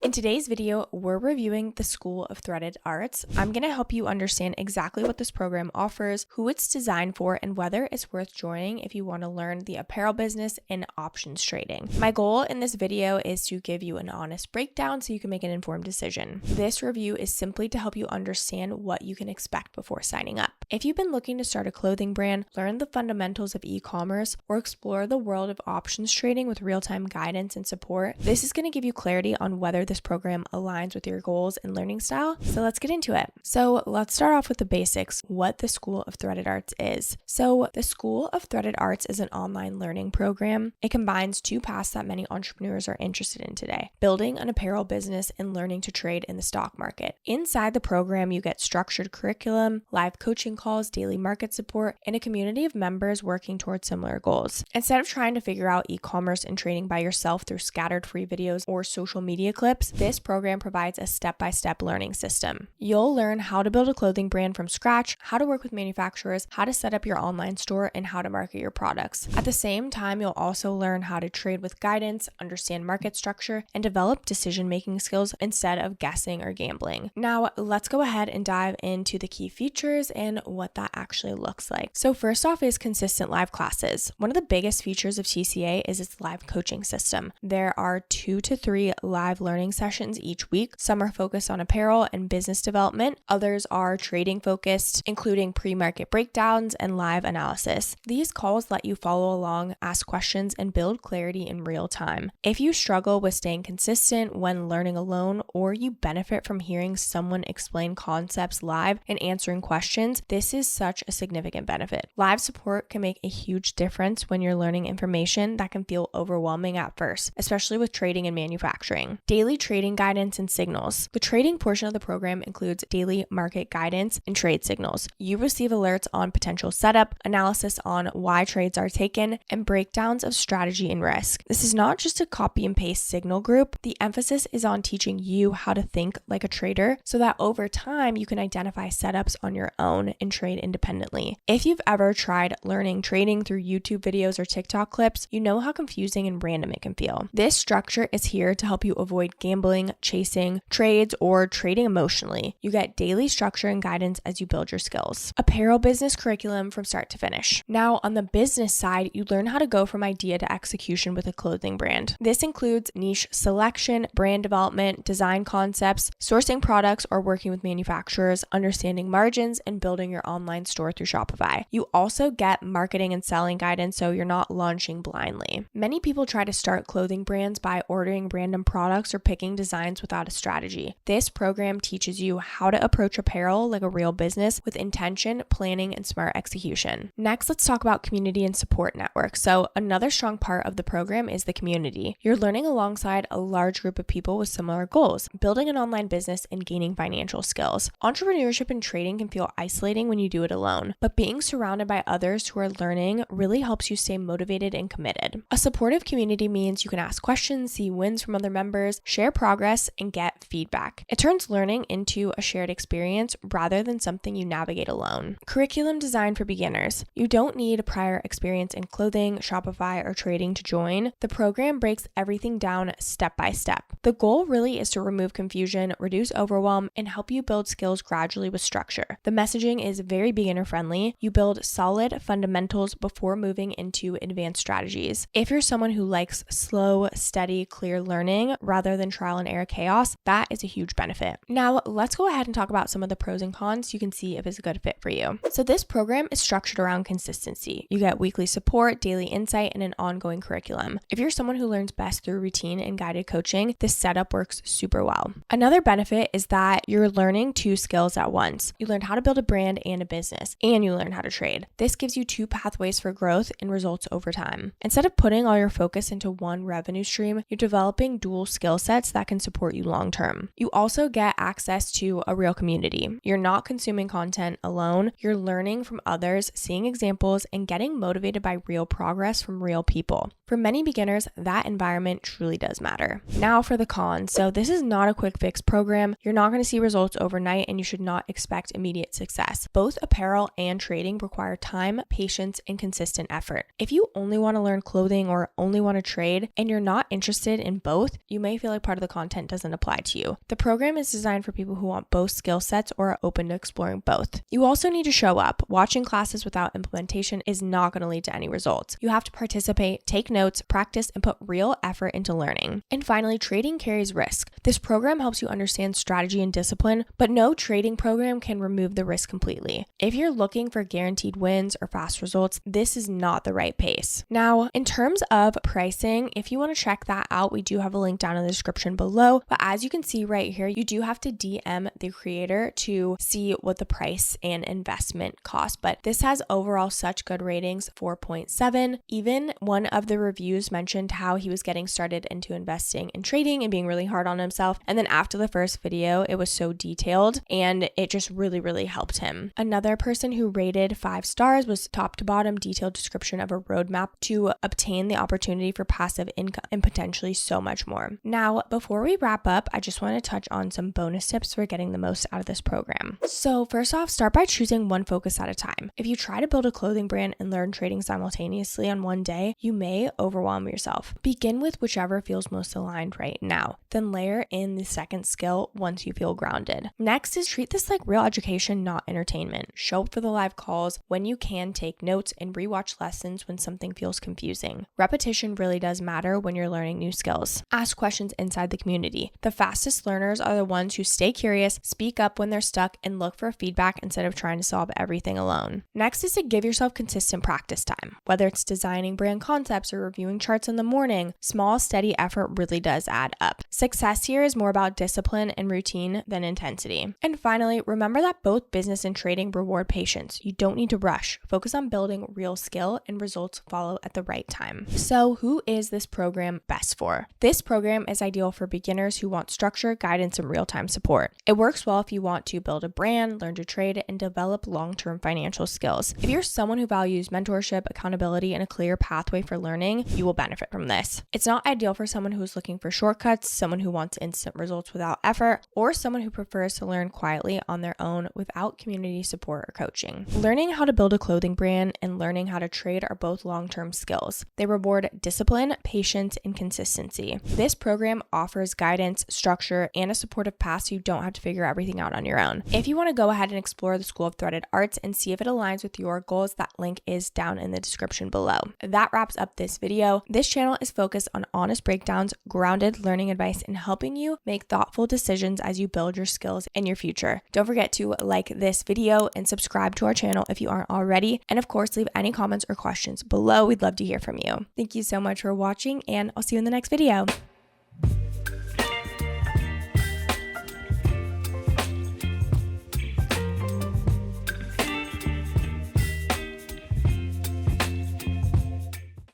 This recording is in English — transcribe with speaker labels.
Speaker 1: In today's video, we're reviewing the School of Threaded Arts. I'm going to help you understand exactly what this program offers, who it's designed for, and whether it's worth joining if you want to learn the apparel business and options trading. My goal in this video is to give you an honest breakdown so you can make an informed decision. This review is simply to help you understand what you can expect before signing up. If you've been looking to start a clothing brand, learn the fundamentals of e-commerce, or explore the world of options trading with real-time guidance and support, this is going to give you clarity on whether this program aligns with your goals and learning style. So let's get into it. So let's start off with the basics, what the School of Threaded Arts is. So the School of Threaded Arts is an online learning program. It combines two paths that many entrepreneurs are interested in today: building an apparel business and learning to trade in the stock market. Inside the program, you get structured curriculum, live coaching calls, daily market support, and a community of members working towards similar goals. Instead of trying to figure out e-commerce and trading by yourself through scattered free videos or social media clips, this program provides a step-by-step learning system. You'll learn how to build a clothing brand from scratch, how to work with manufacturers, how to set up your online store, and how to market your products. At the same time, you'll also learn how to trade with guidance, understand market structure, and develop decision-making skills instead of guessing or gambling. Now, let's go ahead and dive into the key features and what that actually looks like. So first off is consistent live classes. One of the biggest features of TCA is its live coaching system. There are 2 to 3 live learning sessions each week. Some are focused on apparel and business development. Others are trading focused, including pre-market breakdowns and live analysis. These calls let you follow along, ask questions, and build clarity in real time. If you struggle with staying consistent when learning alone, or you benefit from hearing someone explain concepts live and answering questions, this is such a significant benefit. Live support can make a huge difference when you're learning information that can feel overwhelming at first, especially with trading and manufacturing. Daily trading guidance and signals. The trading portion of the program includes daily market guidance and trade signals. You receive alerts on potential setup, analysis on why trades are taken, and breakdowns of strategy and risk. This is not just a copy and paste signal group. The emphasis is on teaching you how to think like a trader so that over time you can identify setups on your own and trade independently. If you've ever tried learning trading through YouTube videos or TikTok clips, you know how confusing and random it can feel. This structure is here to help you avoid gambling, chasing trades, or trading emotionally. You get daily structure and guidance as you build your skills. Apparel business curriculum from start to finish. Now, on the business side, you learn how to go from idea to execution with a clothing brand. This includes niche selection, brand development, design concepts, sourcing products or working with manufacturers, understanding margins, and building your online store through Shopify. You also get marketing and selling guidance so you're not launching blindly. Many people try to start clothing brands by ordering random products or picking designs without a strategy. This program teaches you how to approach apparel like a real business with intention, planning, and smart execution. Next, let's talk about community and support network. So another strong part of the program is the community. You're learning alongside a large group of people with similar goals, building an online business and gaining financial skills. Entrepreneurship and trading can feel isolating when you do it alone, but being surrounded by others who are learning really helps you stay motivated and committed. A supportive community means you can ask questions, see wins from other members, share progress, and get feedback. It turns learning into a shared experience rather than something you navigate alone. Curriculum designed for beginners. You don't need prior experience in clothing, Shopify, or trading to join. The program breaks everything down step by step. The goal really is to remove confusion, reduce overwhelm, and help you build skills gradually with structure. The messaging is very beginner friendly. You build solid fundamentals before moving into advanced strategies. If you're someone who likes slow, steady, clear learning rather than trial and error chaos, that is a huge benefit. Now, let's go ahead and talk about some of the pros and cons so you can see if it's a good fit for you. So this program is structured around consistency. You get weekly support, daily insight, and an ongoing curriculum. If you're someone who learns best through routine and guided coaching, this setup works super well. Another benefit is that you're learning 2 skills at once. You learn how to build a brand and a business, and you learn how to trade. This gives you 2 pathways for growth and results over time. Instead of putting all your focus into one revenue stream, you're developing dual skill sets that can support you long term. You also get access to a real community. You're not consuming content alone. You're learning from others, seeing examples, and getting motivated by real progress from real people. For many beginners, that environment truly does matter. Now for the cons. So this is not a quick fix program. You're not going to see results overnight, and you should not expect immediate success. Both apparel and trading require time, patience, and consistent effort. If you only want to learn clothing or only want to trade and you're not interested in both, you may feel like part of the content doesn't apply to you. The program is designed for people who want both skill sets or are open to exploring both. You also need to show up. Watching classes without implementation is not going to lead to any results. You have to participate, take notes, practice, and put real effort into learning. And finally, trading carries risk. This program helps you understand strategy and discipline, but no trading program can remove the risk completely. If you're looking for guaranteed wins or fast results, this is not the right pace. Now, in terms of pricing, if you want to check that out, we do have a link down in the description below. But as you can see right here, you do have to DM the creator to see what the price and investment cost. But this has overall such good ratings, 4.7. Even one of the reviews mentioned how he was getting started into investing and trading and being really hard on himself. And then after the first video, it was so detailed and it just really helped him. Another person who rated 5 stars was top to bottom detailed description of a roadmap to obtain the opportunity for passive income and potentially so much more. Now, before we wrap up, I just want to touch on some bonus tips for getting the most out of this program. So first off, start by choosing one focus at a time. If you try to build a clothing brand and learn trading simultaneously on one day, you may overwhelm yourself. Begin with whichever feels most aligned right now, then layer in the second skill once you feel grounded. Next is treat this like real education, not entertainment. Show up for the live calls when you can, take notes, and rewatch lessons when something feels confusing. Repetition really does matter when you're learning new skills. Ask questions inside the community. The fastest learners are the ones who stay curious, speak up when they're stuck, and look for feedback instead of trying to solve everything alone. Next is to give yourself consistent practice time. Whether it's designing brand concepts or reviewing charts in the morning, small, steady effort really does add up. Success here is more about discipline and routine than intensity. And finally, remember that both business and trading reward patience. You don't need to rush. Focus on building real skill and results follow at the right time. So who is this program best for? This program is ideal for beginners who want structure, guidance, and real-time support. It works well if you want to build a brand, learn to trade, and develop long-term financial skills. If you're someone who values mentorship, accountability, and a clear pathway for learning, you will benefit from this. It's not ideal for someone who's looking for shortcuts, someone who wants instant results without effort, or someone who prefers to learn quietly on their own without community support or coaching. Learning how to build a clothing brand and learning how to trade are both long-term skills. They reward discipline, patience, and consistency. This program offers guidance, structure, and a supportive path so you don't have to figure everything out on your own. If you want to go ahead and explore the School of Threaded Arts and see if it aligns with your goals, that link is down in the description below. That wraps up this video. This channel is focused on honest breakdowns, grounded learning advice, and helping you make thoughtful decisions as you build your skills in your future. Don't forget to like this video and subscribe to our channel if you aren't already. And of course, leave any comments or questions below. We'd love to hear from you. Thank you so much for watching, and I'll see you in the next video.